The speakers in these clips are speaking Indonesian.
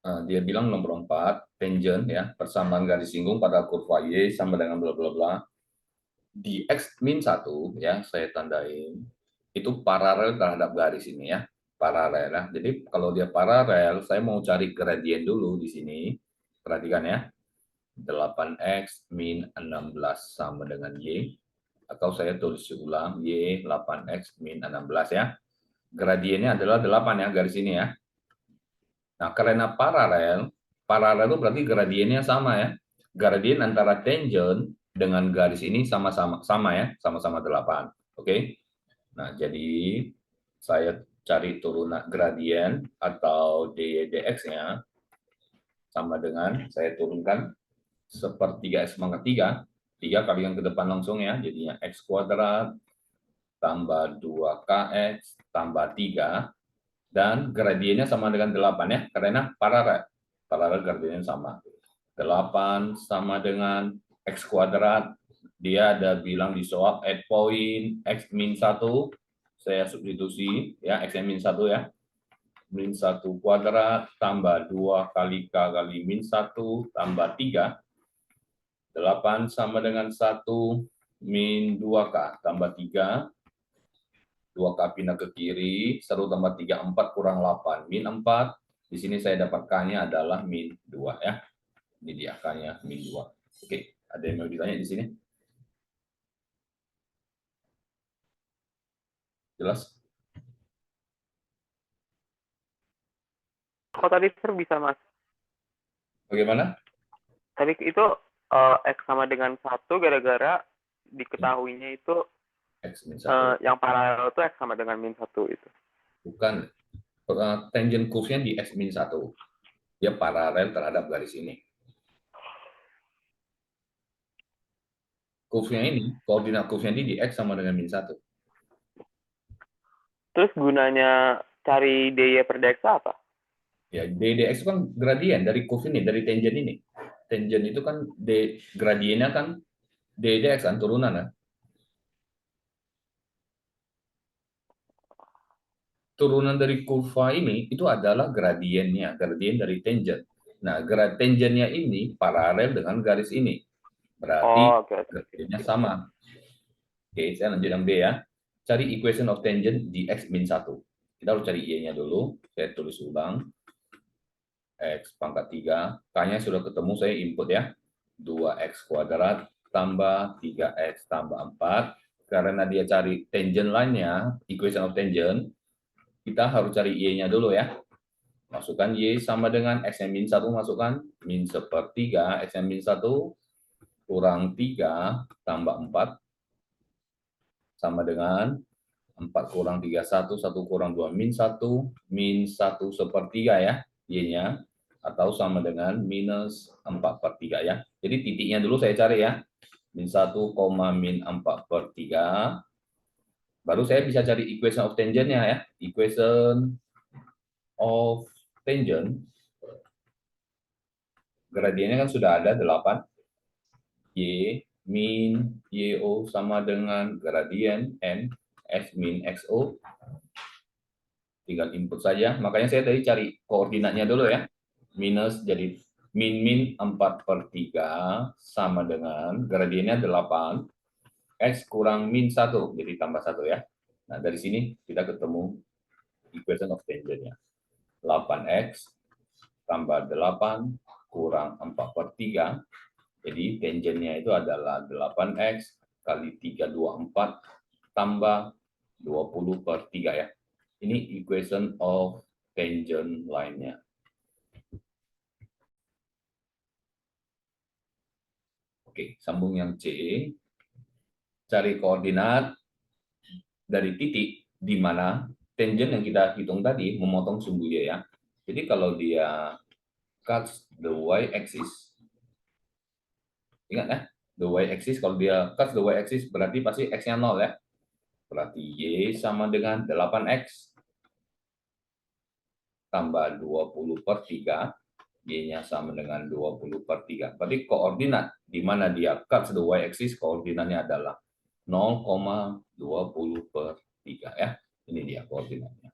Dia bilang nomor 4, tangent ya, persamaan garis singgung pada kurva Y sama dengan bla bla bla. Di X min 1 ya, saya tandain, itu paralel terhadap garis ini ya, paralel ya. Jadi kalau dia paralel, saya mau cari gradien dulu di sini. Perhatikan ya, 8X min 16 sama dengan Y, atau saya tulis ulang, Y 8X min 16 ya. Gradiennya adalah 8 ya, garis ini ya. Nah, karena paralel, paralel itu berarti gradiennya sama ya. Gradien antara tangent dengan garis ini sama-sama ya, sama-sama 8. Oke. Nah, jadi saya cari turunan gradien atau dx-nya sama dengan saya turunkan sepertiga x pangkat 3 kalikan ke depan langsung ya, jadinya x kuadrat tambah 2kx tambah 3, dan gradiennya sama dengan 8 ya, karena paralel. Paralel gradiennya sama. 8 sama dengan x kuadrat. Dia ada bilang di soal at point x min 1. Saya substitusi ya, x min 1 ya. Min 1 kuadrat tambah 2 kali k kali min 1 tambah 3. 8 sama dengan 1 min 2k tambah 3. 2K pindah ke kiri, 1 tambah 3, 4 kurang 8, min 4. Di sini saya dapat K-nya adalah min 2 ya. Ini dia K-nya min 2. Oke, ada yang mau ditanya di sini? Jelas? Kok tadi sir bisa mas? Bagaimana? Tadi itu X sama dengan 1 gara-gara diketahuinya itu X min 1. yang paralel itu X sama dengan min 1 itu. Bukan. Tangent curve-nya di X min 1. Dia paralel terhadap garis ini. Curve-nya ini, koordinat curve-nya ini di X sama dengan min 1. Terus gunanya cari dy per dx apa? Ya, dx itu kan gradien dari curve ini, dari tangent ini. Tangent itu kan gradiennya kan dx kan, turunan kan. Turunan dari kurva ini itu adalah gradiennya, gradien dari tangent. Nah, tangentnya ini paralel dengan garis ini. Berarti Oh, oke. gradiennya sama. Oke, saya lanjut yang B ya. Cari equation of tangent di X min 1. Kita harus cari Y-nya dulu. Saya tulis ulang. X pangkat 3. K-nya sudah ketemu, saya input ya. 2X kuadrat tambah 3X tambah 4. Karena dia cari tangent line-nya, equation of tangent, kita harus cari Y-nya dulu ya. Masukkan Y sama dengan X min 1, masukkan min sepertiga, X min 1 kurang 3 tambah 4 sama dengan 4 kurang 3, 1 kurang 2, min 1 sepertiga ya, Y-nya, atau sama dengan minus 4/3 ya. Jadi titiknya dulu saya cari ya, min 1, min 4/3. Baru saya bisa cari equation of tangent-nya ya. Equation of tangent, gradiennya kan sudah ada 8. Y min YO sama dengan gradien N X min XO. Tinggal input saja. Makanya saya tadi cari koordinatnya dulu ya. Minus jadi min 4/3 sama dengan gradiennya 8. X kurang min 1, jadi tambah 1 ya. Nah, dari sini kita ketemu equation of tangent-nya. 8X tambah 8 kurang 4/3. Jadi tangentnya itu adalah 8X kali 324 tambah 20/3 ya. Ini equation of tangent line-nya. Oke, sambung yang C. Cari koordinat dari titik di mana tangent yang kita hitung tadi memotong sumbu Y ya. Jadi kalau dia cuts the y-axis, ingat ya, the y-axis, kalau dia cuts the y-axis berarti pasti x-nya 0 ya. Berarti Y sama dengan 8X tambah 20/3, Y-nya sama dengan 20/3. Berarti koordinat di mana dia cuts the y-axis, koordinatnya adalah 0,20/3 ya. Ini dia koordinatnya.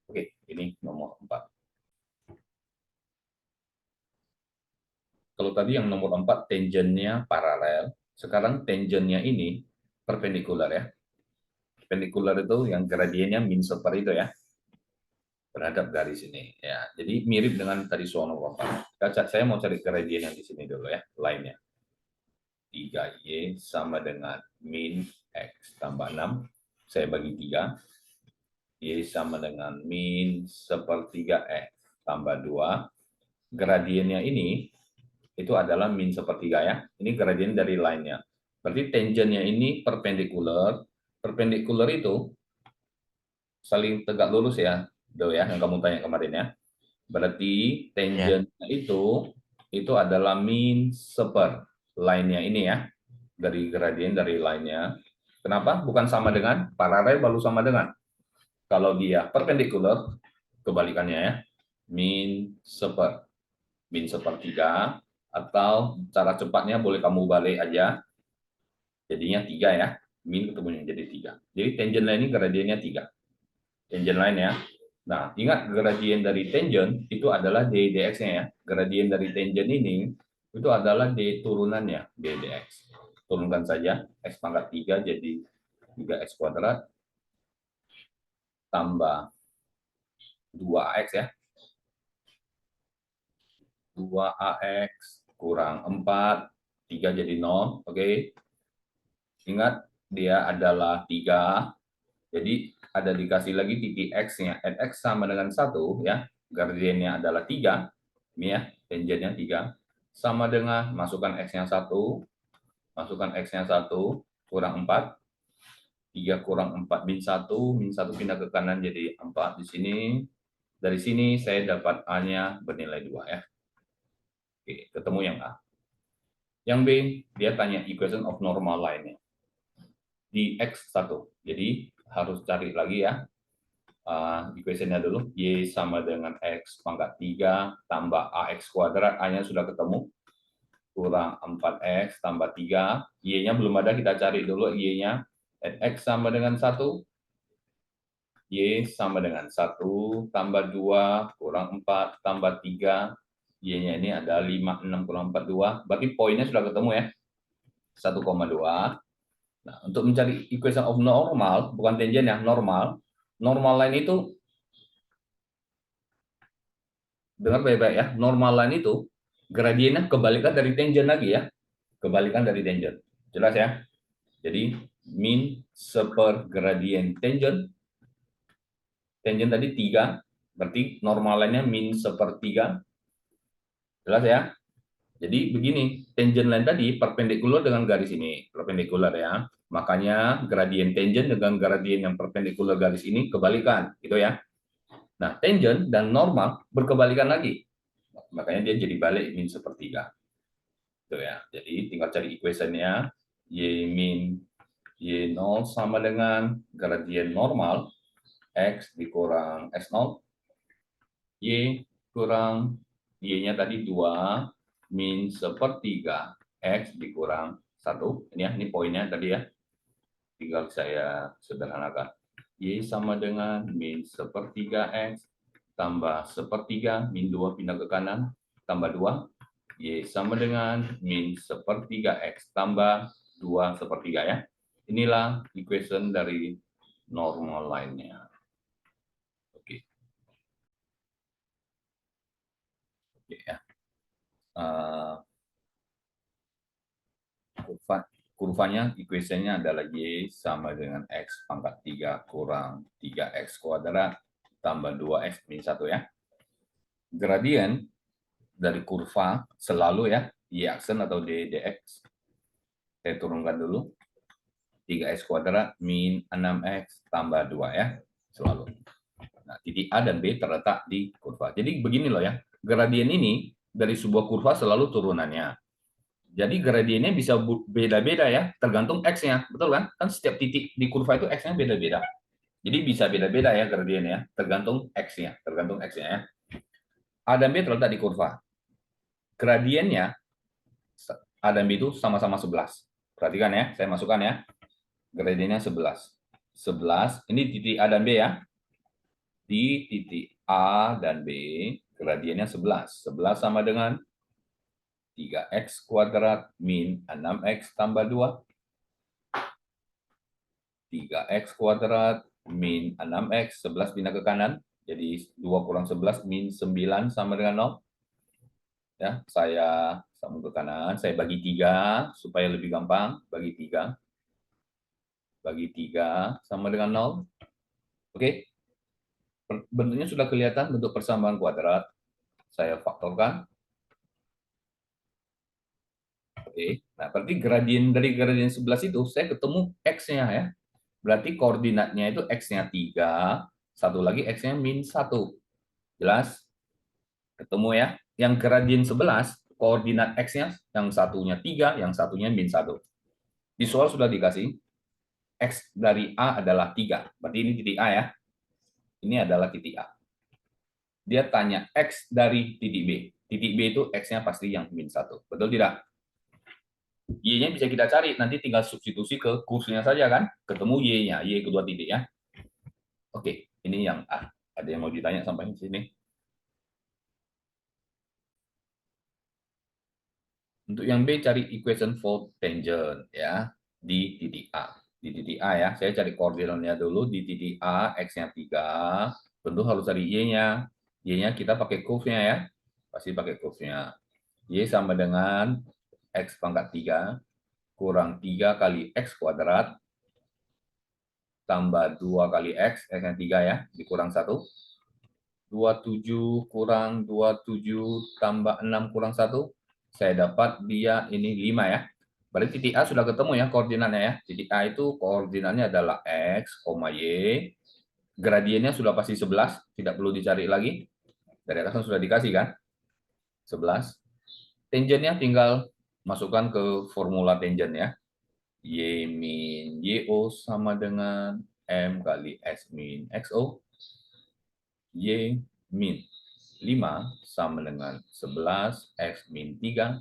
Oke, ini nomor 4. Kalau tadi yang nomor 4 tangennya paralel, sekarang tangennya ini perpendikular ya. Perpendikular itu yang gradiennya min seper itu ya, terhadap garis ini ya. Jadi mirip dengan tadi soal nomor 4. Saya mau cari gradien yang di sini dulu ya, lainnya. 3Y sama dengan min X tambah 6. Saya bagi 3. Y sama dengan min sepertiga X tambah 2. Gradiennya ini itu adalah min sepertiga ya. Ini gradien dari line-nya. Berarti tangennya ini perpendikular. Perpendikular itu saling tegak lurus ya, Do ya, yang kamu tanya kemarin ya. Berarti Ya. tangennya itu adalah min seper line-nya ini ya. Dari gradien dari line-nya. Kenapa? Bukan sama dengan paralel baru sama dengan. Kalau dia perpendikular, kebalikannya ya, min seper. Min sepertiga, atau cara cepatnya boleh kamu balik aja, jadinya 3 ya. Min ketemunya jadi 3. Jadi tangen line ini gradiennya 3. Tangen line ya. Nah, ingat gradien dari tangen itu adalah d dx-nya ya. Gradien dari tangen ini itu adalah d turunannya, d dx. Turunkan saja, x pangkat 3 jadi 3x kuadrat tambah 2ax ya. 2ax kurang 4, 3 jadi 0, oke. Ingat, dia adalah 3, jadi ada dikasih lagi titik x-nya. X sama dengan 1, ya. Gradiennya adalah 3, ini ya, tangennya 3. Sama dengan, masukkan x-nya 1, masukkan x-nya 1, kurang 4. 3 kurang 4, min 1 pindah ke kanan jadi 4 di sini. Dari sini saya dapat A-nya bernilai 2 ya. Oke, ketemu yang A. Yang B, dia tanya equation of normal line-nya. Di X1. Jadi harus cari lagi ya. Equation-nya dulu. Y sama dengan X pangkat 3 tambah AX kuadrat. A-nya sudah ketemu. Kurang 4X tambah 3. Y-nya belum ada, kita cari dulu Y-nya. X sama dengan 1. Y sama dengan 1 tambah 2 kurang 4 tambah 3. Y-nya ini ada 5, 6 kurang 4, 2. Berarti poinnya sudah ketemu ya. 1,2. Nah, untuk mencari equation of normal, bukan tangen ya, normal. Normal line itu, dengar baik-baik ya, normal line itu gradiennya kebalikan dari tangen lagi ya. Kebalikan dari tangen. Jelas ya? Jadi, min seper gradien tangen. Tangen tadi 3, berarti normal line-nya min sepertiga. Jelas ya? Jadi begini, tangen line tadi perpendikular dengan garis ini, perpendikular ya. Makanya gradien tangen dengan gradien yang perpendikular garis ini kebalikan, gitu ya. Nah, tangen dan normal berkebalikan lagi. Makanya dia jadi balik min sepertiga. Itu ya. Jadi tinggal cari equation-nya. Y min Y0 sama dengan gradien normal X dikurang S0. Y kurang Y-nya tadi 2 min sepertiga X dikurang 1. Ini ya, ini poinnya tadi ya. Tinggal saya sederhanakan. Y sama dengan min sepertiga X tambah sepertiga, min 2 pindah ke kanan, tambah 2. Y sama dengan min sepertiga X tambah 2 sepertiga ya. Inilah equation dari normal line-nya. Oke. Oke ya. Kurvanya, equation-nya adalah Y sama dengan X pangkat 3 kurang 3X kuadrat tambah 2X min 1 ya. Gradien dari kurva selalu ya, Y aksen atau D dx. Saya turunkan dulu. 3X kuadrat min 6X tambah 2 ya, selalu. Nah, titik A dan B terletak di kurva. Jadi begini loh ya, gradien ini dari sebuah kurva selalu turunannya. Jadi gradiennya bisa beda-beda ya, tergantung X-nya. Betul kan? Kan setiap titik di kurva itu X-nya beda-beda. Jadi bisa beda-beda ya gradiennya, tergantung X-nya. Tergantung X-nya ya. A dan B terletak di kurva. Gradiennya A dan B itu sama-sama 11. Perhatikan ya, saya masukkan ya. Gradiennya 11. 11, ini titik A dan B ya. Di titik A dan B, gradiennya 11. 11 sama dengan 3x kuadrat min 6x tambah 2. 3x kuadrat min 6x, 11 pindah ke kanan, jadi 2 kurang 11 min 9 sama dengan 0. Ya, saya sambung ke kanan, saya bagi 3 supaya lebih gampang, bagi 3. Bagi 3 sama dengan 0. Oke. Bentuknya sudah kelihatan, bentuk persamaan kuadrat. Saya faktorkan. Oke, nah berarti dari gradien 11 itu saya ketemu x-nya ya. Berarti koordinatnya itu x-nya 3, satu lagi x-nya min 1. Jelas? Ketemu ya. Yang gradien 11, koordinat x-nya yang satunya 3, yang satunya min 1. Di soal sudah dikasih, x dari A adalah 3. Berarti ini titik A ya. Ini adalah titik A. Dia tanya x dari titik B. Titik B itu x-nya pasti yang min 1. Betul tidak? Y-nya bisa kita cari, nanti tinggal substitusi ke kursnya saja kan, ketemu Y-nya, Y kedua titik ya. Oke, ini yang A. Ada yang mau ditanya sampai di sini? Untuk yang B, cari equation for tangent ya, di titik A. Di titik A ya, saya cari koordinatnya dulu di titik A, X-nya 3, tentu harus cari Y-nya. Y-nya kita pakai curve-nya ya, pasti pakai curve-nya. Y sama dengan X pangkat 3 kurang 3 kali X kuadrat tambah 2 kali X, X-nya 3 ya, dikurang 1. 27 kurang 27 tambah 6 kurang 1. Saya dapat dia ini 5 ya. Berarti titik A sudah ketemu ya koordinatnya ya. Titik A itu koordinatnya adalah X, Y. Gradiennya sudah pasti 11, tidak perlu dicari lagi. Dari atas kan sudah dikasih kan? 11. Tangennya tinggal masukkan ke formula tangen ya. Y min YO sama dengan M kali S min XO. Y min 5 sama dengan 11 X min 3.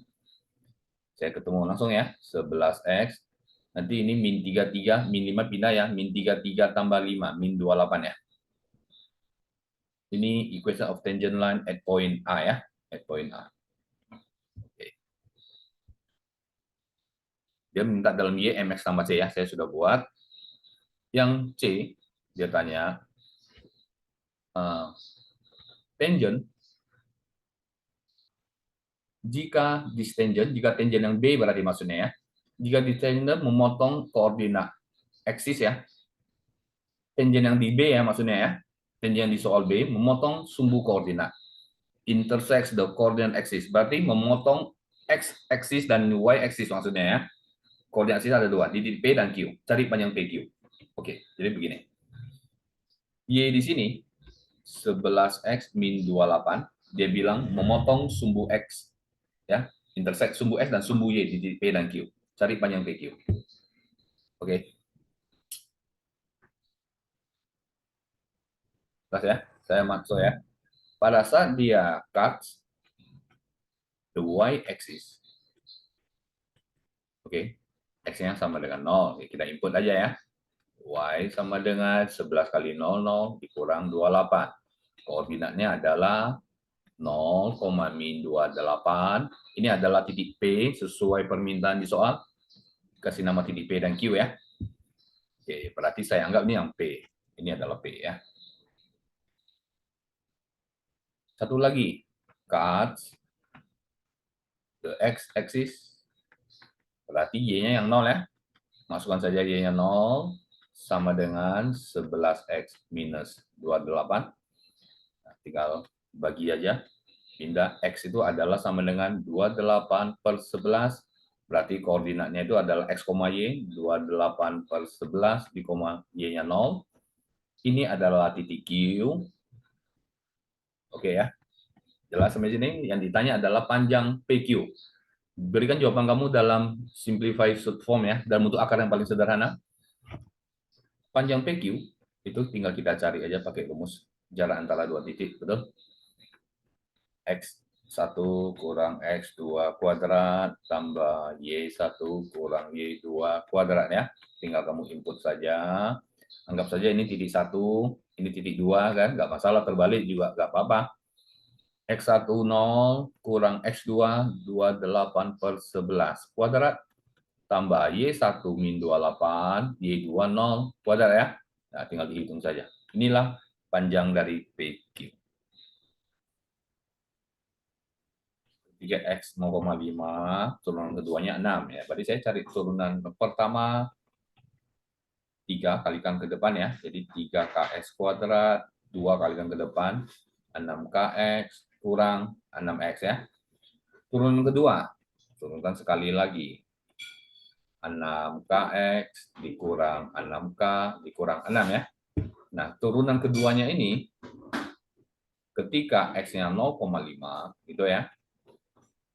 Saya ketemu langsung ya, 11X. Nanti ini min 33, min 5 pindah ya, min 33 tambah 5, min 28 ya. Ini equation of tangent line at point A ya, at point A. Oke. Dia minta dalam Y, MX tambah C ya, saya sudah buat. Yang C, dia tanya, tangent, jika tangent yang B berarti maksudnya ya, jika di tangent memotong koordinat eksis ya, tangent yang di B ya maksudnya ya, tangent yang di soal B memotong sumbu koordinat, intersects the coordinate axis, berarti memotong x axis dan y axis maksudnya ya. Koordinat axis ada dua, di titik P dan Q. Cari panjang PQ. Oke, jadi begini. Y di sini 11x min 28, dia bilang memotong sumbu x ya, intersect sumbu x dan sumbu y di titik P dan Q. Cari panjang PQ. Oke. Jelas ya? Saya maksud ya. Pada saat dia cut the y axis. Oke. X-nya sama dengan 0. Kita input aja ya. Y sama dengan 11 kali 00 dikurang 28. Koordinatnya adalah 0, min 28. Ini adalah titik P sesuai permintaan di soal. Kasih nama titik P dan Q ya. Oke, berarti saya anggap ini yang P. Ini adalah P ya. Satu lagi, cut the x-axis. Berarti Y-nya yang 0 ya. Masukkan saja Y-nya 0 sama dengan 11x minus 28. Nah, tinggal bagi aja. Pindah X itu adalah sama dengan 28 per 11. Berarti koordinatnya itu adalah X, Y. 28 per 11 di koma Y-nya 0. Ini adalah titik Q. Oke ya. Jelas sampai sini? Yang ditanya adalah panjang PQ. Berikan jawaban kamu dalam simplified form ya, dalam bentuk akar yang paling sederhana. Panjang PQ itu tinggal kita cari aja pakai rumus jarak antara dua titik, betul? X1 kurang X2 kuadrat tambah Y1 kurang Y2 kuadrat ya. Tinggal kamu input saja. Anggap saja ini titik 1, ini titik 2 kan, nggak masalah, terbalik juga nggak apa-apa. X1 0 kurang X2 28/11 kuadrat tambah Y1 min 28, Y2 0 kuadrat ya. Nah, tinggal dihitung saja. Inilah panjang dari PQ. 3X 0,5, turunan keduanya 6 ya. Berarti saya cari turunan pertama 3 kalikan ke depan ya. Jadi 3KX kuadrat, 2 kalikan ke depan, 6KX kurang 6X ya. Turunan kedua, turunkan sekali lagi. 6KX dikurang 6K dikurang 6 ya. Nah, turunan keduanya ini ketika X-nya 0,5 gitu ya.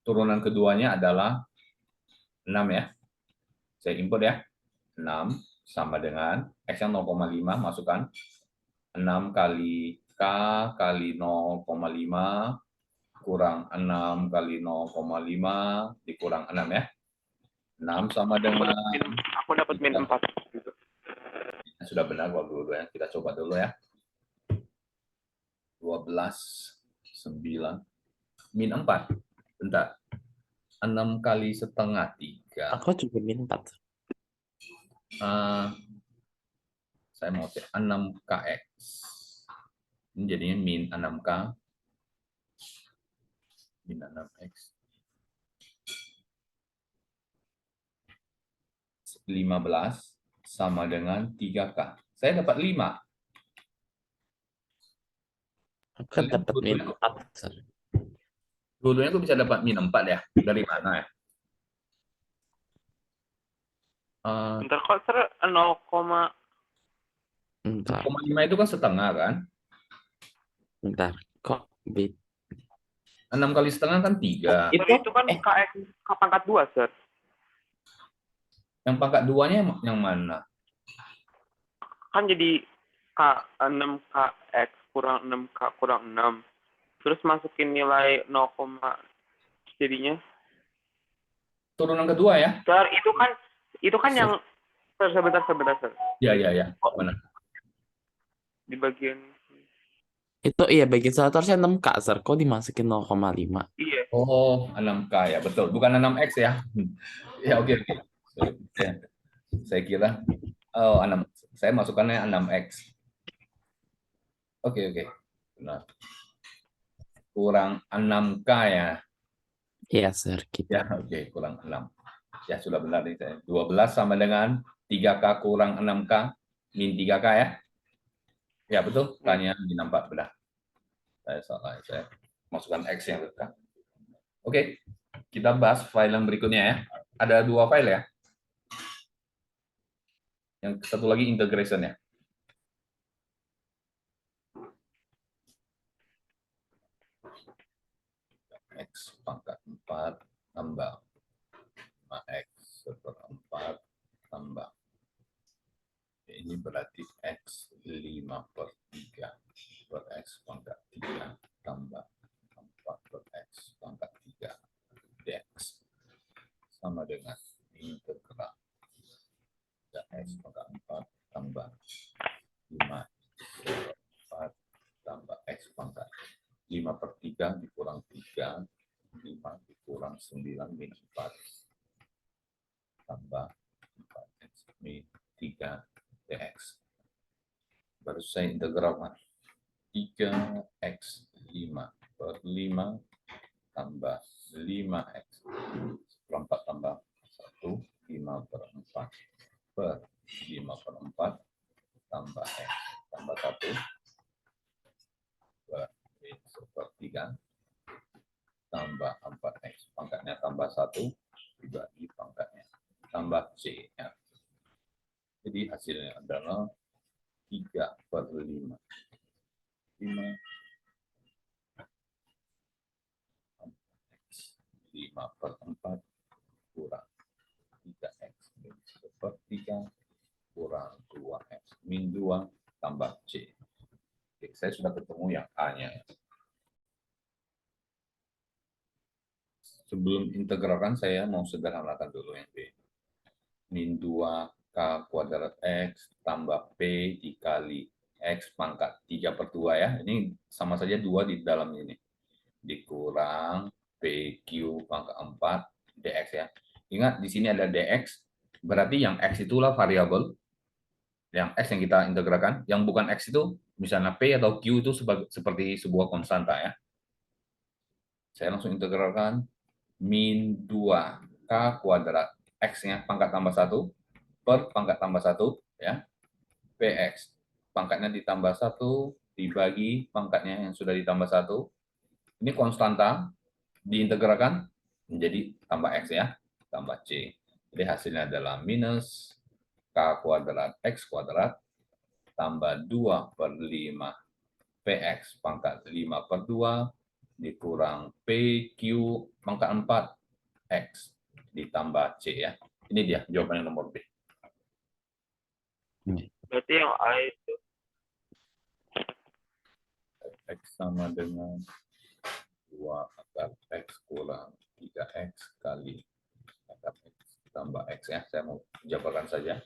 Turunan keduanya adalah 6 ya. Saya input ya. 6 sama dengan X yang 0,5 masukkan 6 kali K kali 0,5 kurang 6 kali 0,5 dikurang 6 ya. 6 sama dengan Aku dapat min 4 gitu. sudah benar dulu ya. Kita coba dulu ya. 12 9 min 4. Bentar. 6 kali setengah 3. Aku juga min 4. Saya mau cek 6KX. Ini jadinya min 6K min 6X. 15 sama dengan 3K. Saya dapat 5. Aku dapat min 4. Dulunya aku bisa dapat min 4 ya. Dari mana ya? Bentar kok, Sir, 0, Bentar, 0,5 itu kan setengah kan? bentar. Kok bit? 6 kali setengah kan 3. itu kan KX pangkat 2, Sir. Yang pangkat 2-nya yang mana? Kan jadi K6KX kurang 6K kurang 6. Terus masukin nilai 0, jadinya. Turunan kedua ya? Sir, itu kan yang sebentar, Sir. Ya. Mana? Di bagian Itu iya bagian satu harusnya 6K, Sir. Kok dimasukin 0,5? iya. Oh, 6K ya, betul. Bukan 6X ya. Ya, oke. Saya kira 6. Saya masukkannya 6X. Oke. Benar. Kurang 6K ya. Iya, Sir. Gitu. Ya, oke, kurang 6. Ya, sudah benar nih saya. 12 sama dengan 3K kurang 6K min 3K ya. Ya, betul. Tanya min 4 benar. Saya salah. Saya masukkan X yang dekat. Oke. Kita bahas file yang berikutnya ya. Ada 2 file ya. Yang satu lagi integration ya. X pangkat 4 tambah 5X seperempat tambah. Ini berarti X 5/3 per X pangkat 3 tambah 4 per X pangkat 3 dx sama dengan integral X pangkat 4 tambah 5 4 tambah X pangkat 5/3 dikurang 3, 5 dikurang 9 min 4 tambah 4X min 3 dx. Baru saya integralkan 3X 5/5 tambah 5X seperempat tambah 1, 5/4 per 5/4 tambah X tambah 1 per 1/3 tambah 4X pangkatnya tambah 1 dibagi pangkatnya tambah C ya. Jadi hasilnya adalah 3/5. 5/4 kurang 3X min 1/3 kurang 2X min 2 tambah C. Oke, saya sudah ketemu yang A-nya. Sebelum integralkan, saya mau sederhanakan dulu yang B. Min 2K kuadrat X tambah P dikali X pangkat 3/2 ya. Ini sama saja 2 di dalam ini. dikurang PQ pangkat 4 dx ya. Ingat di sini ada dx, berarti yang x itulah variabel, yang x yang kita integralkan, yang bukan x itu misalnya P atau Q itu seperti sebuah konstanta ya. Saya langsung integralkan min 2K kuadrat, X-nya pangkat tambah 1 per pangkat tambah 1 ya, PX. Pangkatnya ditambah 1 dibagi pangkatnya yang sudah ditambah 1. Ini konstanta, diintegralkan menjadi tambah X ya, tambah C. Jadi hasilnya adalah minus K kuadrat X kuadrat tambah 2 per 5 PX pangkat 5 per 2 dikurang PQ pangkat 4 X ditambah C ya. Ini dia jawabannya nomor B. Berarti yang A itu X sama dengan 2 akar X kurang 3X kali akar X tambah X ya. Saya mau jabarkan saja.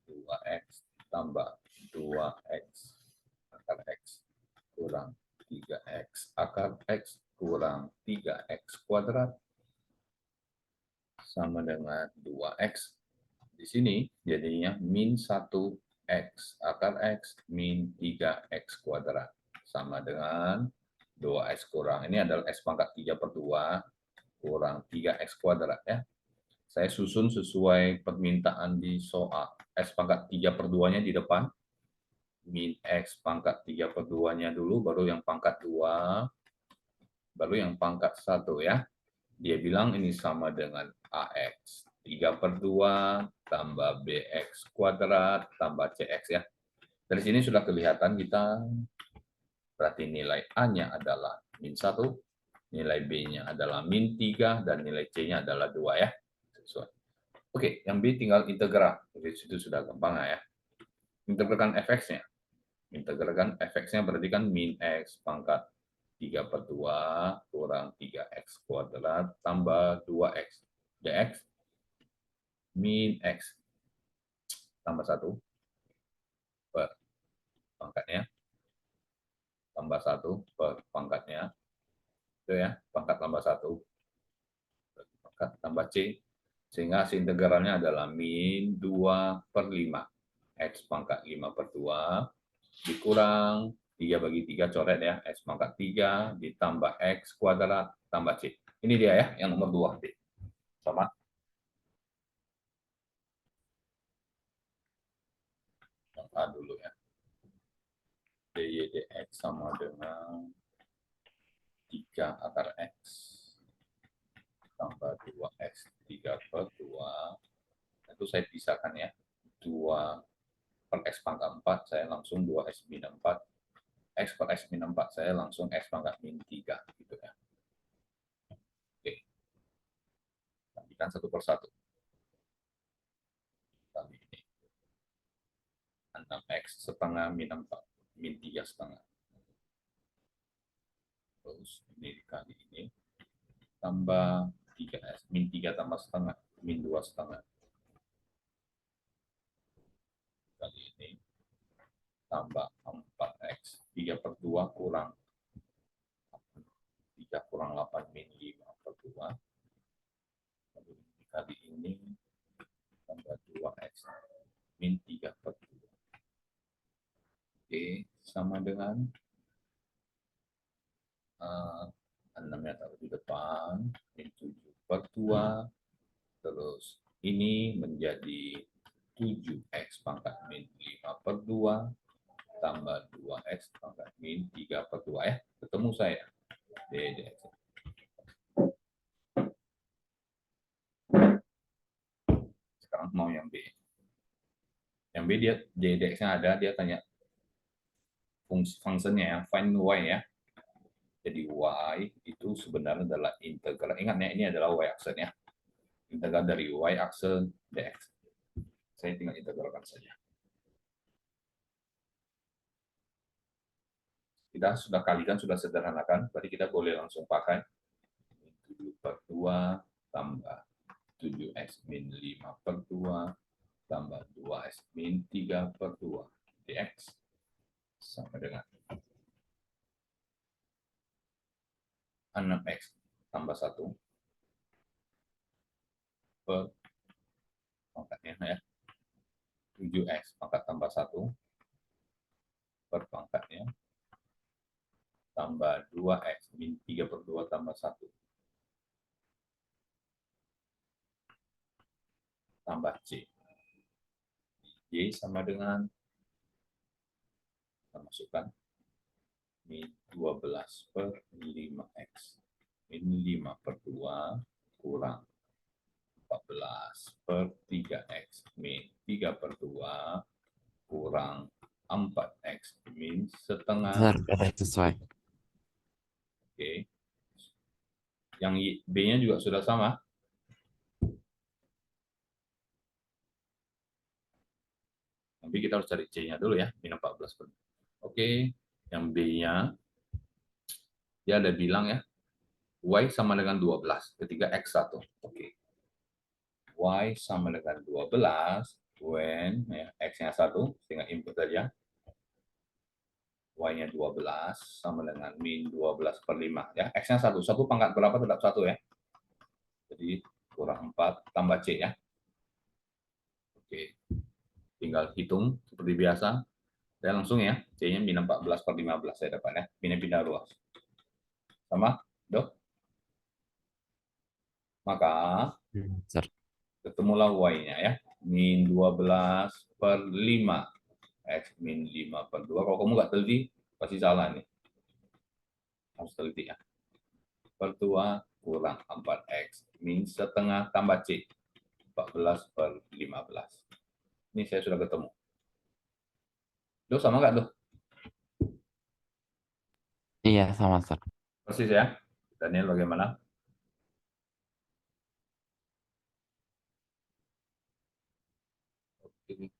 2X tambah 2X akar X kurang 3X akar X kurang 3X kuadrat sama dengan 2X. Di sini jadinya min 1X akar X min 3X kuadrat sama dengan 2X kurang. Ini adalah X pangkat 3 per 2 kurang 3X kuadrat ya. Saya susun sesuai permintaan di soal. X pangkat 3 per 2-nya di depan. Min X pangkat 3 per 2-nya dulu, baru yang pangkat 2, baru yang pangkat 1 ya. Dia bilang ini sama dengan AX. 3 per 2 tambah BX kuadrat tambah CX ya. Dari sini sudah kelihatan kita, berarti nilai A-nya adalah min 1, nilai B-nya adalah min 3, dan nilai C-nya adalah 2 ya. Sesuai. Oke, yang B tinggal integral. Jadi itu sudah gampang ya. Integralkan fx-nya. Integralkan fx-nya berarti kan min X pangkat 3 per 2 kurang 3X kuadrat tambah 2X dx min X tambah 1 per pangkatnya tambah 1 per pangkatnya. Itu ya, pangkat tambah 1 pangkat tambah C. Sehingga hasil integralnya adalah min 2 per 5. X pangkat 5 per 2 dikurang 3 bagi 3 coret ya, X pangkat 3 ditambah X kuadrat tambah C. Ini dia ya, yang nomor 2. B. Sama. Yang A dulu ya. dy dx sama dengan 3 akar X tambah 2X 3 per 2. Itu saya pisahkan ya. 2 per X pangkat 4, saya langsung 2X min 4. X per X min 4, saya langsung X pangkat min 3. Gitu ya. Oke. Lanjutkan satu per satu. Kali ini 6X setengah min 4, min 3 setengah. Terus ini dikali ini, tambah 3X, min 3 tambah setengah, min 2 setengah. Kali ini, tambah 4X, 3 per 2 kurang 3 kurang 8, min 5 per 2. Lalu dikali ini, tambah 2X, min 3 per 2. Oke, sama dengan 6-nya taruh di depan, min 7 per 2. Terus ini menjadi 7X pangkat min 5 per 2 tambah 2X pangkat min 3 per 2 ya. Ketemu saya. dx. Sekarang mau yang B. Yang B dia dx-nya ada, dia tanya fungsinya ya, find y ya. Jadi y itu sebenarnya adalah integral. Ingat ya, ini adalah y aksen ya. Integral dari y aksen dx. Saya tinggal integralkan saja. Kita sudah kalikan, sudah sederhanakan, berarti kita boleh langsung pakai 7 per 2 tambah 7x min 5 per 2 tambah 2x min 3 per 2 dx sama dengan 6x tambah 1 per pangkatnya ya. 7x pangkat tambah 1 per pangkatnya tambah 2x min 3/2 tambah 1 tambah c. Y sama dengan, kita masukkan, min 12/5x min 5/2 kurang 14/3x min 3/2 kurang 4x min setengah. Sir, udah sesuai. Oke. Yang B-nya juga sudah sama. Tapi kita harus cari C-nya dulu ya, min 14. Oke, yang B-nya, dia ada bilang ya, Y sama dengan 12 ketika X1. Oke. Y sama dengan 12, when ya, X-nya 1, tinggal input saja. Y-nya 12 sama dengan min 12/5. Ya, X-nya 1. 1 pangkat berapa tetap 1 ya. Jadi kurang 4 tambah C ya. Oke. Tinggal hitung seperti biasa. Saya langsung ya, C-nya min 14/15 saya dapat ya. Minnya pindah ruas. Sama, dok? Maka Sir. ketemulah Y-nya ya. Min 12/5. X min 5/2. Kalau kamu nggak teliti, pasti salah nih. Harus teliti ya. Per 2 kurang 4X. Min setengah tambah C. 14/15. Ini saya sudah ketemu. Duh, sama nggak tuh? Iya, sama, Sir. Persis ya. Daniel bagaimana? Oke.